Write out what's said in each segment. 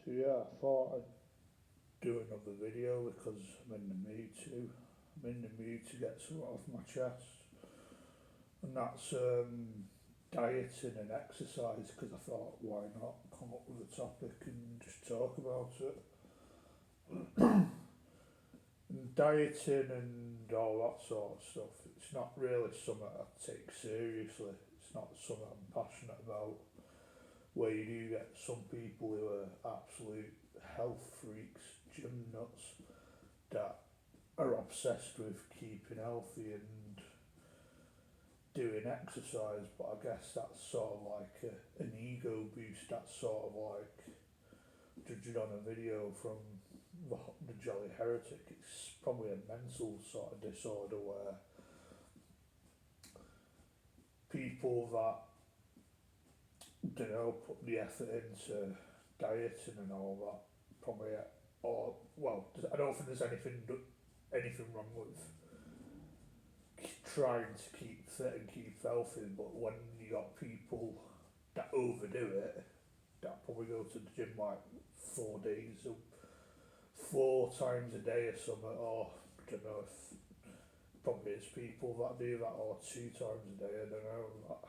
So yeah, I thought I'd do another video because I'm in the mood to. I'm in the mood to get something off my chest, and that's dieting and exercise. Because I thought, why not come up with a topic and just talk about it. And dieting and all that sort of stuff. It's not really something I take seriously. It's not something I'm passionate about. Where you do get some people who are absolute health freaks, gym nuts, that are obsessed with keeping healthy and doing exercise, but I guess that's sort of like an ego boost. That's sort of like judging on a video from the Jolly Heretic. It's probably a mental sort of disorder where people that don't know put the effort into dieting and all that probably or well, I don't think there's anything wrong with trying to keep fit and keep healthy, but when you got people that overdo it, that probably go to the gym like 4 days, or 4 times a day or something, or I don't know if probably it's people that do that, or 2 times a day. I don't know. That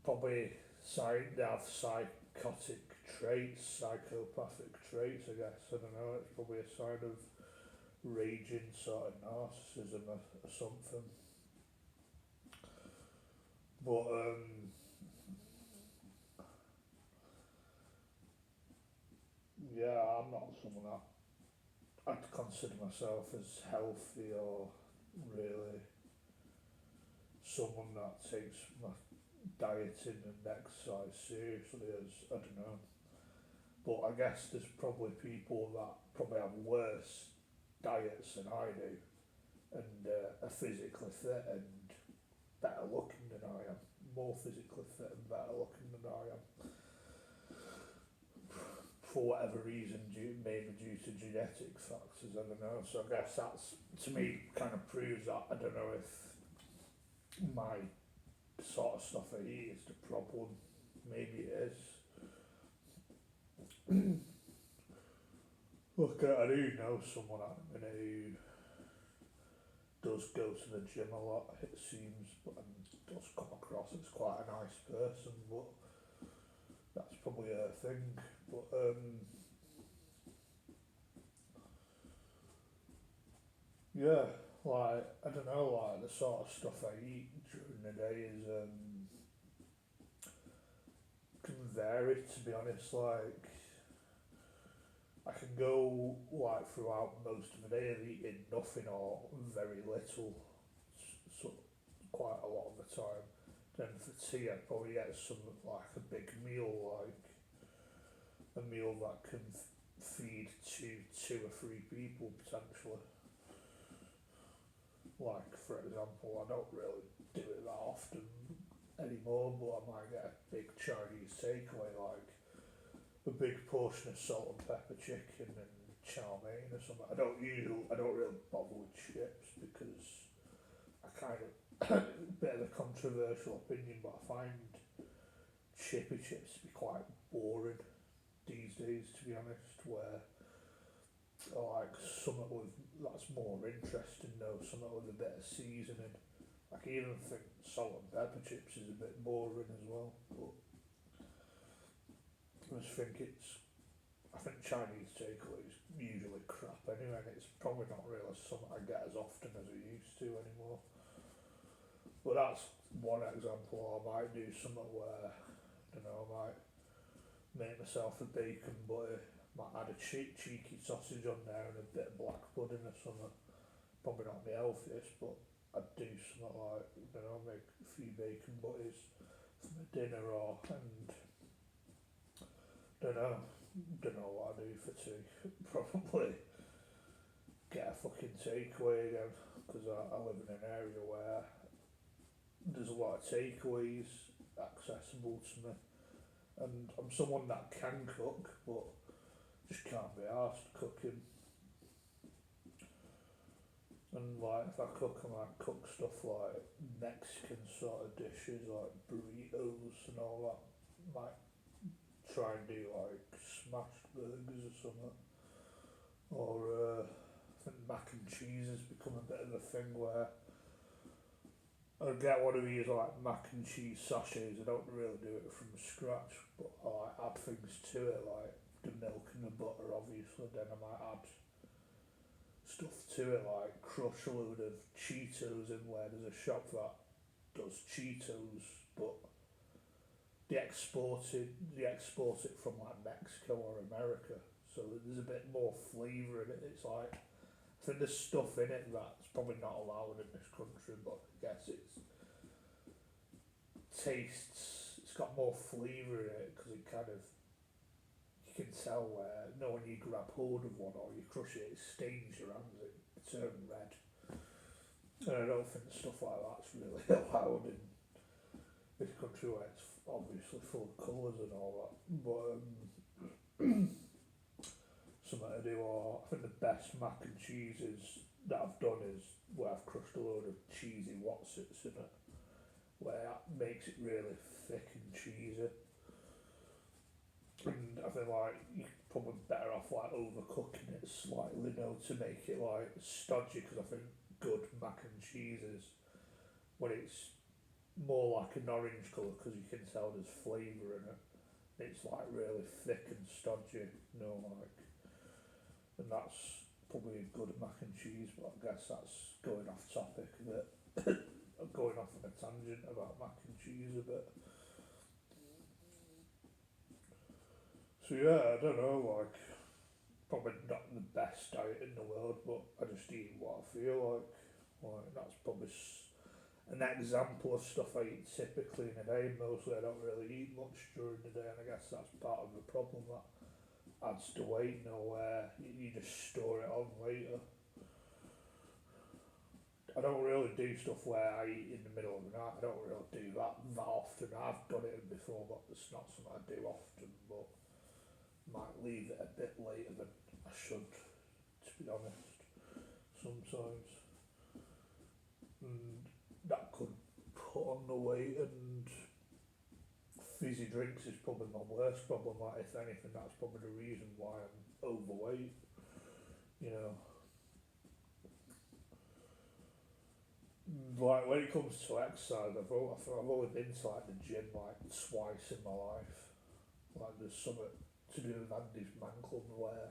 probably they have psychotic traits, psychopathic traits. I guess I don't know. It's probably a sign of raging sort of narcissism or something. But yeah, I'm not someone that I'd consider myself as healthy or really someone that takes my dieting and exercise seriously as I don't know. But I guess there's probably people that probably have worse diets than I do and are physically fit and better looking than I am. More physically fit and better looking than I am. For whatever reason, maybe due to genetic factors, I don't know. So I guess that's, to me, kind of proves that I don't know if my sort of stuff I eat is the problem. Maybe it is. Look, I do know someone at the minute who does go to the gym a lot, it seems, but does come across as quite a nice person, but that's probably her thing. But yeah, like, I don't know, like, the sort of stuff I eat during the day is, can vary, to be honest. Like, I can go, like, throughout most of the day of eating nothing or very little, so quite a lot of the time. Then for tea, I'd probably get something like a big meal, like a meal that can feed two or three people potentially. Like, for example, I don't really do it that often anymore, but I might get a big Chinese takeaway, like a big portion of salt and pepper chicken and chow mein or something. I don't really bother with chips because I kind of a bit of a controversial opinion, but I find chippy chips to be quite boring these days, to be honest. Where I like something with that's more interesting though, something with a bit of seasoning. Like, I even think salt and pepper chips is a bit boring as well. But I just think I think Chinese takeaway is usually crap anyway, and it's probably not really something I get as often as I used to anymore. But that's one example. I might do something where, I don't know, I might make myself a bacon butty, might add a cheeky sausage on there and a bit of black pudding or something. Probably not the healthiest, but I'd do something like, you know, make a few bacon butties for my dinner, or, and don't know, don't know what I do for tea. Probably get a fucking takeaway again, because I live in an area where there's a lot of takeaways accessible to me, and I'm someone that can cook, but just can't be asked cooking. And like, if I cook, I might cook stuff like Mexican sort of dishes, like burritos and all that. Might try and do like smashed burgers or something. Or I think mac and cheese has become a bit of a thing where I get one of these like mac and cheese sachets. I don't really do it from scratch, but I like add things to it like the milk and the butter obviously. Then I might add stuff to it like crush a load of Cheetos in where there's a shop that does Cheetos, but they export it from like Mexico or America, so there's a bit more flavour in it. It's like I think there's stuff in it that's probably not allowed in this country, but I guess it's got more flavour in it because it kind of you can tell where when you grab hold of one or you crush it, it stains your hands, it turns red. And I don't think stuff like that's really allowed in this country where it's obviously full of colours and all that. But something to do, or I think the best mac and cheeses that I've done is where I've crushed a load of cheesy Watsits in it, where that makes it really thick and cheesy. And I think like you're probably better off like overcooking it slightly, to make it like stodgy, because I think good mac and cheeses when it's more like an orange colour because you can tell there's flavour in it. It's like really thick and stodgy, like, and that's probably a good mac and cheese. But I guess that's going off topic a bit. I'm going off on a tangent about mac and cheese a bit. So yeah, I don't know, like, probably not the best diet in the world, but I just eat what I feel like. Like that's probably an example of stuff I eat typically in a day. Mostly I don't really eat much during the day, and I guess that's part of the problem that adds to weight, where you just store it on later. I don't really do stuff where I eat in the middle of the night. I don't really do that often. I've done it before, but it's not something I do often. But might leave it a bit later than I should, to be honest, sometimes. And that could put on the weight, and fizzy drinks is probably my worst problem. Like, if anything, that's probably the reason why I'm overweight, Like, when it comes to exercise, I've only been to like the gym like twice in my life. Like, there's something to do with Andy's Man Club where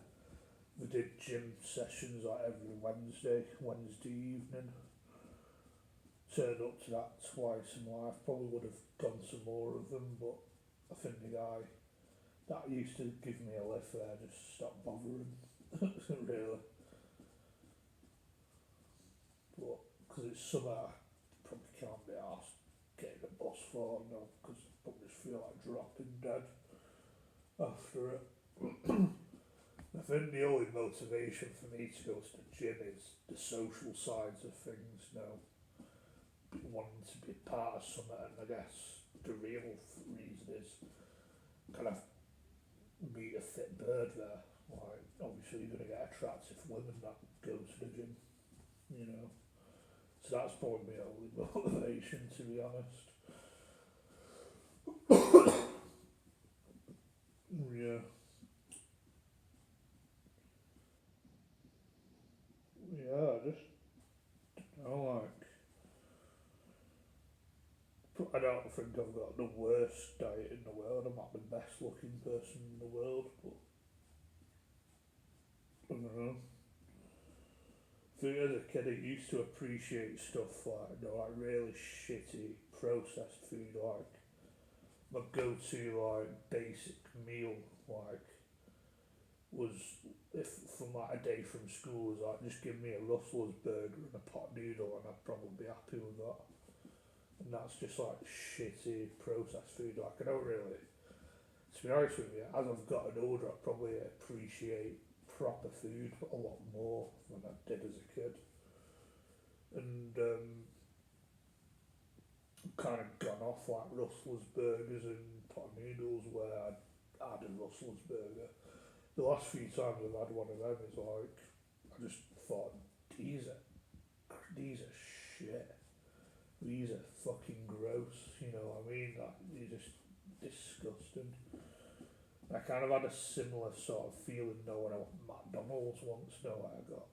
we did gym sessions like every Wednesday evening. Turned up to that twice in my life. Probably would have gone to more of them, but I think the guy that used to give me a lift there just stopped bothering. Really. But because it's something I probably can't be asked getting a bus for, because I probably just feel like dropping dead after it. I think the only motivation for me to go to the gym is the social sides of things, wanting to be part of something, and I guess the real reason is kind of meet a fit bird there. Like, obviously you're going to get attractive women that go to the gym, So that's probably my only motivation, to be honest. Yeah. Yeah, I don't think I've got the worst diet in the world. I'm not the best looking person in the world, but I don't know. I think as a kid I used to appreciate stuff like, like really shitty processed food. Like, my go-to like basic meal like was, if from like a day from school, was like, just give me a Russell's burger and a pot noodle and I'd probably be happy with that. And that's just like shitty processed food. Like, I don't really, to be honest with you, as I've gotten older, I probably appreciate proper food a lot more than I did as a kid. And kind of gone off like Russell's burgers and pot noodles, where I'd had a Russell's burger. The last few times I've had one of them is like, I just thought, these are shit. These are fucking gross, you know what I mean? Like, they're just disgusting. I kind of had a similar sort of feeling though when I went to McDonald's once. No, I got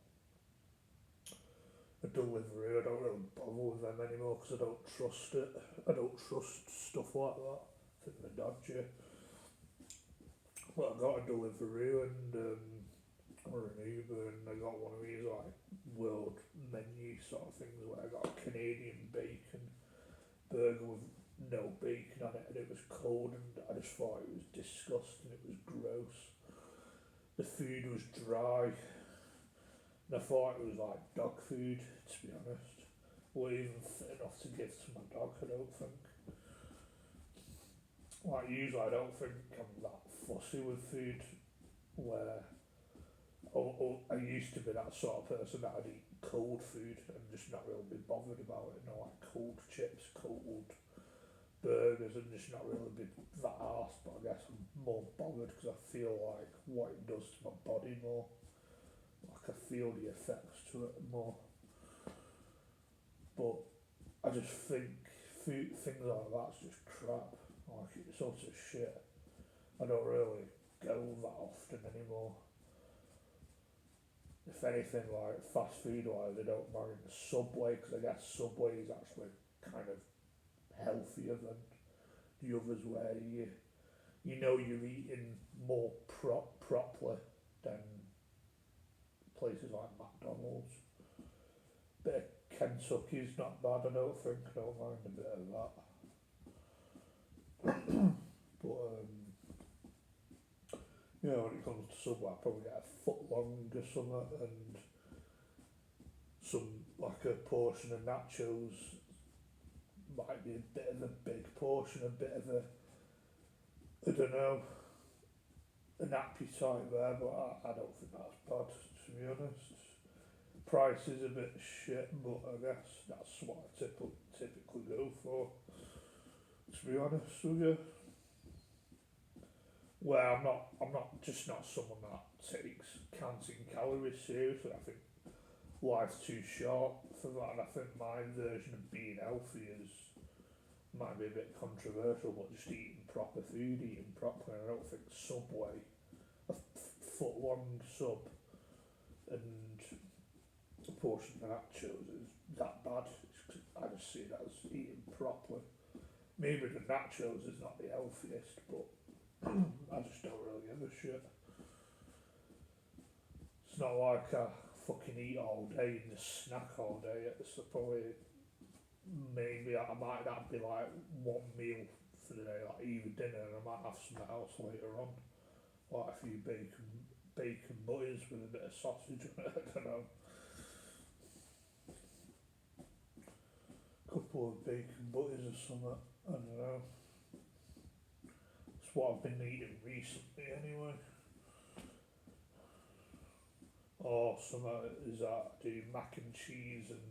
a delivery. I don't really bother with them anymore because I don't trust it. I don't trust stuff like that. I think they're dodgy. But I got a delivery and or an Uber, and I got one of these like world menu sort of things where I got a Canadian bacon burger with no bacon on it, and it was cold, and I just thought it was disgusting. It was gross. The food was dry, and I thought it was like dog food. To be honest, or even fit enough to give to my dog. I don't think. Like usually, I don't think I'm that fussy with food. Where I used to be that sort of person that I'd eat cold food and just not really be bothered about it. You know, like cold chips, cold burgers, and just not really be that arsed. But I guess I'm more bothered because I feel like what it does to my body more. Like I feel the effects to it more. But I just think food, things like that's just crap. Like it's sort of shit. I don't really go that often anymore. If anything, like fast food wise, I don't mind Subway because I guess Subway is actually kind of healthier than the others where you know you're eating more properly than places like McDonald's. Bit of Kentucky's not bad, I don't think. I don't mind a bit of that. But you know, when it comes to Subway, I probably get a foot long or something and some like a portion of nachos might be a bit of a big portion, a bit of a I don't know, an appetite there, but I don't think that's bad to be honest. Price is a bit shit, but I guess that's what I typically go for. To be honest with you, well, I'm not just not someone that takes counting calories seriously. I think life's too short for that, and I think my version of being healthy is might be a bit controversial, but just eating proper food, eating properly. I don't think Subway, a foot long sub, and a portion of nachos is that bad. I just see it as eating properly. Maybe the nachos is not the healthiest, but I just don't really give a shit. It's not like I fucking eat all day and just snack all day. It's probably maybe I might not be like one meal for the day, like either dinner, and I might have something else later on, like a few bacon butties with a bit of sausage on it. I don't know, couple of bacon butties or something. I don't know. It's what I've been eating recently anyway. Or something is that I do mac and cheese and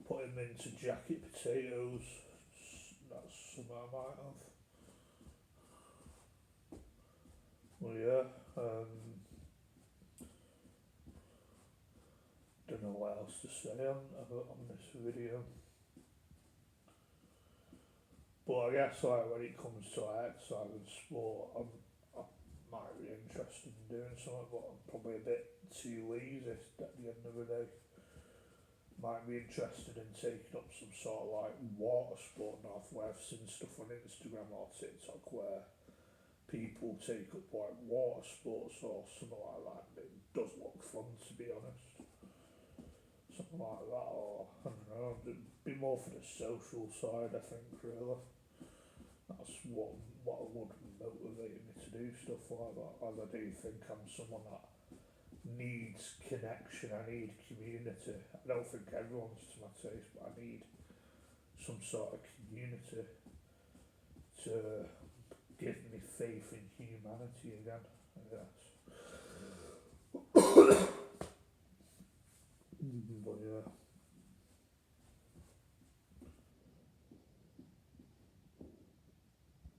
put them into jacket potatoes. That's something I might have. Well, yeah. Don't know what else to say on this video. But I guess like when it comes to exercise and sport, I might be interested in doing something, but I'm probably a bit too lazy at the end of the day. Might be interested in taking up some sort of like water sport now. I've seen stuff on Instagram or TikTok where people take up like water sports or something like that, and it does look fun to be honest. Something like that, or I don't know, it'd be more for the social side, I think, really. That's what would motivate me to do stuff like that, as I do think I'm someone that needs connection, I need community. I don't think everyone's to my taste, but I need some sort of community to give me faith in humanity again, I guess.